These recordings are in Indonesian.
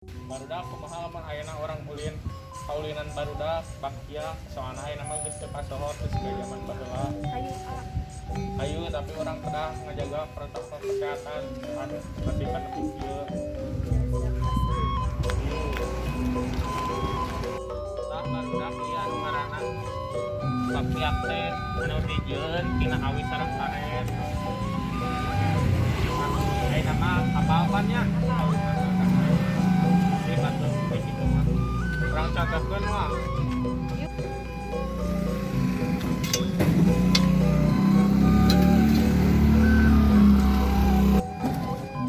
Barudak kumaha lamun ayeuna orang ulin Kaulinan barudak bakia soalna ayeuna mah geus teu pasohor geus ke zaman baheula. Ayo tapi orang kedah ngajaga protokol kesehatan seperti pandemi ieu. Tah barudak ieu anu ngaranna bakia teh anu dijieun tina awi sareng karet. Ayeuna mah hafalkannya. Orang catatkan mah.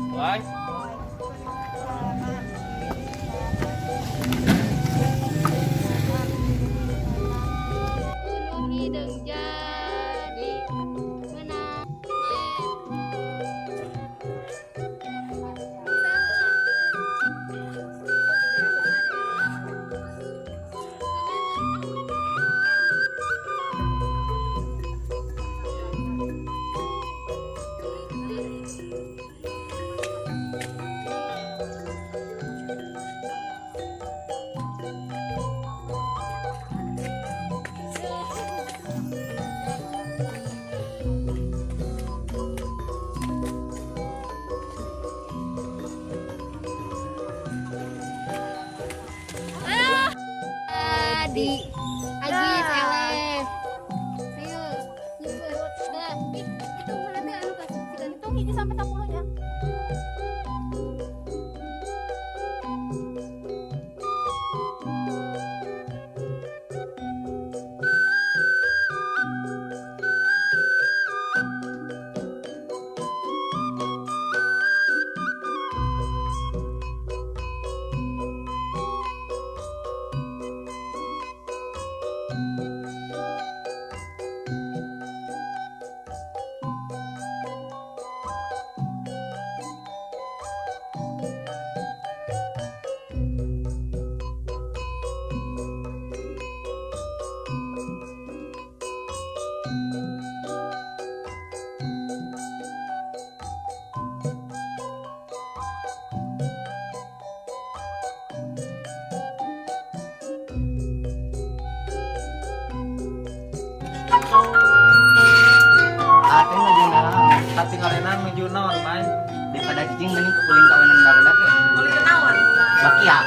Why? Gunung Hideng jadi menang. Di Agismi Septia. Ayo, nyebut. Itu mana teh anu kasih hitung hiji sampai 10 ya. Aten aja nah, tapi karena menuju naon main daripada cicing gini kuling kawinan barudak ya. Kuliah naon? Bakia.